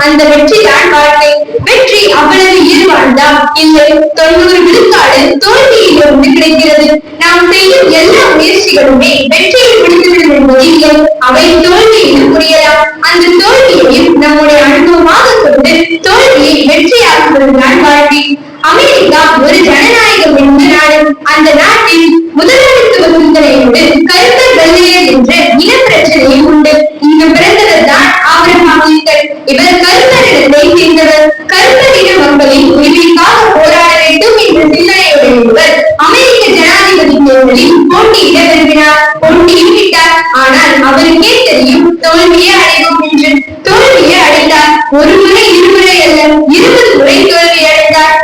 அந்த வெற்றி தான் வாழ்க்கை. வெற்றி அவ்வளவு இயல்பானதா? இல்லை, 90 விழுக்காடு தோல்வியிலிருந்து கிடைக்கிறது. முயற்சிகளுமே வெற்றியை முடித்துவிடும் என்பது இல்லை. அவை தோல்வியிலும் புரியலாம். அந்த தோல்வியையும் நம்முடைய அனுபவமாக கொண்டு தோல்வியை வெற்றியாக்குவதுதான் வாழ்க்கை. அமெரிக்கா ஒரு ஜனநாயக வென்ற நாடு. அந்த நாட்டில் முதலாளித்துவ சிந்தனையோடு கருப்பர் வெள்ளையர் என்ற இன பிரச்சனையும் உண்டு. இங்கு பிறந்தவர் தான் ஆபிரகாம் லிங்கன். இவர் கருப்பரிடத்தை சேர்ந்தவர். கருப்பரின மக்களின் உரிமைக்காக போராட வேண்டும் என்ற சிந்தனையுடைய இவர் அமெரிக்க ஜனாதிபதி தேர்தலில் போட்டியிட விரும்பினார். போட்டியும் விட்டார். ஆனால் அவருக்கே தெரியும் தோல்வியே அடைவோம் என்று. தோல்வியை அடைந்தார். ஒரு முறை இருமுறை அல்ல, 20 முறை தோல்வி அடைந்தார்.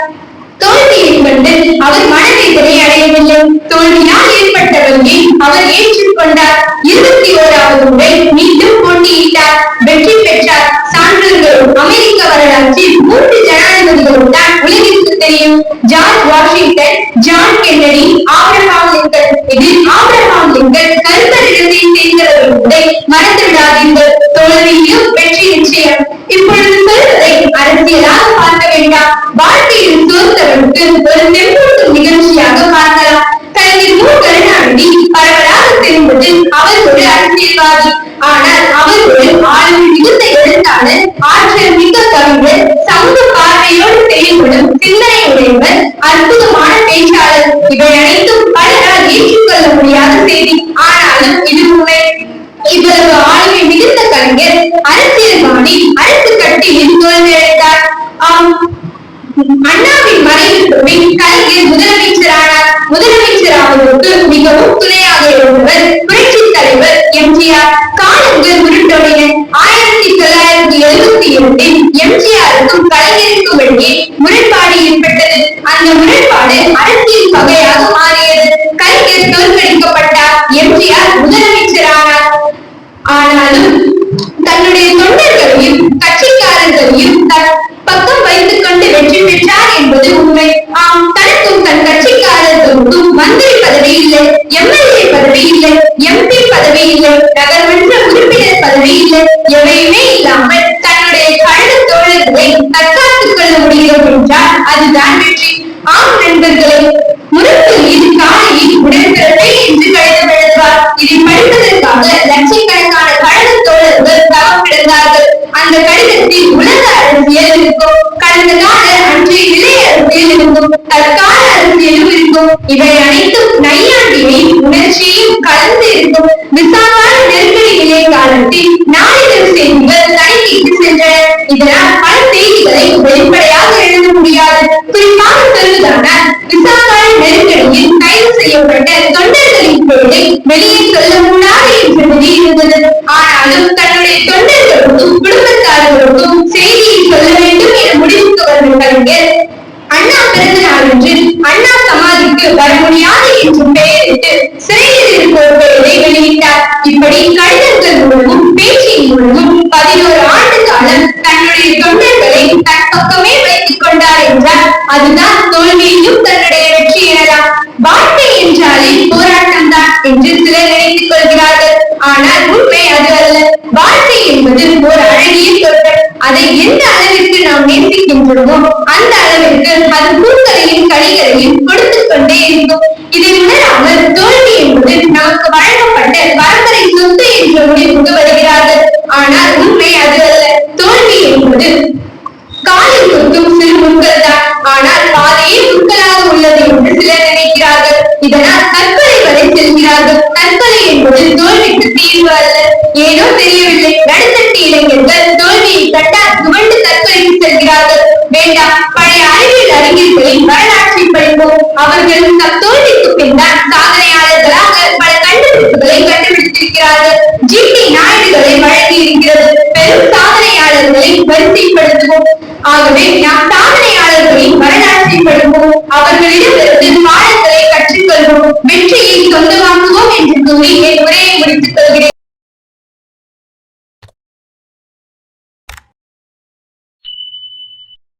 தோல்வியை கண்டு அவர் மனவேதனை அடையவில்லை. தோல்வியால் ஏற்பட்ட வழியை அவர் ஏற்றுக்கொண்டார். 21வது முறை மீண்டும் போட்டியிட்டார். வெற்றி பெற்றார். சான்றோர்களும் அமெரிக்க வரலாற்றில் 3 ஜனாதிபதிகளும் தான் உலகிற்கு தெரியும். George Washington, John Kennedy, Abraham Lincoln. இதில் ஆபிரகாம் லிங்கன் கருப்பரிடத்தை சேர்ந்தவர்கள் என்பதை மறந்து விடாதீர்கள். தோல்வியிலும் வெற்றி நிச்சயம். இப்பொழுது சொல்வதை அரசியலாக பார்க்க வேண்டாம். வாழ்க்கையில் தோற்றவருக்கு ஒரு செம்பூட்டும் நிகழ்ச்சியாக பார்க்கலாம். கலைஞர் மு. கருணாநிதி பரவலாக தெரிந்தது அவர் ஒரு அரசியல்வாதி. ஆனால் அவர் ஒரு ஆளுமை மிகுந்த எழுத்தாளர், ஆற்றல் மிக்க கவிஞர், சமூக பார்வையோடு செயல்படும் சிந்தனையுடையவர், அற்புதமான பேச்சாளர். இவை அனைத்தும் பலரால் ஏற்றுக்கொள்ள முடியாத செய்தி. ஆனாலும் இது உண்மை. இவ்வளவு ஆளுமை மிகுந்த கலைஞர் அரசியல்வாதி அரசு கட்டியில் தோல்வியடைந்தார். அண்ணாவின் மறைவுக்கு பின் கலைஞர் முதலமைச்சரானார். முதலமைச்சராவதற்கு மிகவும் துணையாக இருந்தவர் புரட்சி தலைவர் எம்ஜிஆர். காலங்கள் உருண்டோடின. 1972 எம்ஜிஆருக்கும் கலைஞருக்கும் இடையே முரண்பாடு ஏற்பட்டது. அந்த முரண்பாடு அரசியல் வகையாக மாறியது. கலைஞர் தோற்கடிக்கப்பட்டார். எம்ஜிஆர் முதலமைச்சரானார். ஆனாலும் தன்னுடைய தொண்டர்களையும் கட்சிக்காரர்களையும் பக்கம் வைத்துக் கொண்டு வெற்றி பெற்றார் என்பது உண்மை. தனக்கும் தன் கட்சிக்காரர்களுக்கும் மந்திரி பதவி இல்லை, எம்எல்ஏ பதவி இல்லை, எம்பி பதவி இல்லை, நகர்மன்ற உறுப்பினர் பதவி இல்லை. எவையுமே இல்லாமல் தன்னுடைய கழக தோழர்களை தற்காத்துக் கொள்ள முடியும் என்றால் அதுதான் வெற்றி. ஆம் நண்பர்களே, முரசு மீது காலையில் உடன்பிறப்பே என்று கடிதம் எழுதுவார். இதை படிப்பதற்காக லட்சக்கணக்கான கழக தோழர்கள் தவம் கிடந்தார்கள். அந்த கடிதத்தில் உலக அரசியல் இருக்கும், கடந்த கால அன்றைய நிலை அரசியல் இருக்கும், தற்கால அரசியலும் இருக்கும். இவை அனைத்தும் நையாண்டியையும் உணர்ச்சியும் கலந்து இருக்கும். விசாகால நெருக்கடி நிலை காலத்தில் நாளிதழ் செய்திகள் தணிக்கைக்கு சென்றன. இதனால் பல செய்திகளை வெளிப்படையாக எழுத முடியாது. குறிப்பாக சொல்வதானால் விசாகால நெருக்கடியில் கைது செய்யப்பட்ட தொண்டர்களின் பெயரை வெளியே சொல்ல முடியாது என்ற விதி இருந்தது. ஆனாலும் தன்னுடைய தொண்டர்களுக்கும் குடும்பத்தார்களுக்கும் செய்தியை சொல்ல வேண்டும் என முடிவுக்கு வந்த கலைஞர் அண்ணா பிறந்த நாளன்று அண்ணா சமாதிக்கு வர முடியாது என்று பெயரிட்டு சிறையில் இருப்போர் பெயரை வெளியிட்டார். இப்படி கடிதங்கள் மூலமும் பேச்சின் மூலமும் 11 ஆண்டு காலம் தன்னுடைய தொண்டர்களை தன் பக்கமே வைத்துக் கொண்டார் என்றால் அதுதான் தோல்வியையும் தன்னுடைய வெற்றி எனலாம். வாழ்க்கை என்றாலே போராட்டம் தான் என்று சிலர் நினைத்துக் கொள்கிறார்கள். ஆனால் உண்மை அது அல்ல. வாழ்க்கை என்பது ஒரு அழகிய சொற்கள். அதை எந்த அளவிற்கு நாம் நேசிக்கின்றோமோ அந்த அளவிற்கு அது பூக்களையும் கனிகளையும் கொடுத்துக் கொண்டே இருக்கும். இதை உணராமல் தோல்வி என்பது நமக்கு வழங்கப்பட்ட பரம்பரை சொத்து என்ற முடிவுக்கு வருகிறார்கள். ஆனால் உண்மை அது அல்ல. தோல்வி என்பது காலில் கொத்தும் சிறு முட்கள் தான். ஆனால் பாதையே முட்களாக உள்ளது என்று சிலர் நினைக்கிறார்கள். இதனால் தற்கொலை வரை செல்கிறார்கள். தற்கொலை என்பது தோல்விக்கு தீர்வு அல்ல. ஏனோ தெரியவில்லை, நடுத்தட்டு இளைஞர்கள் தோல்வியை கண்டால் துவண்டு தற்கொலைக்கு செல்கிறார்கள். வேண்டாம், பழைய அறிவியல் அறிஞர்களின் வரலாற்றை படிப்போம். அவர்கள் தம் தோல்விக்கு பின்னால் சாதனையாளர்களாக பல கண்டுபிடிப்புகளை கண்டுபிடித்திருக்கிறார்கள். ஜி.டி. நாயுடுகளை வழங்கி இருக்கிறது. பெரும் சாதனையாளர்களை வரிசைப்படுத்துவோம். ஆகவே நாம் சாதனையாளர்களின் வரலாற்றை படிப்போம். அவர்களிடமிருந்து பாடங்களை கற்றுக்கொள்வோம். வெற்றியை சொந்தமாக்குவோம் என்று கூறி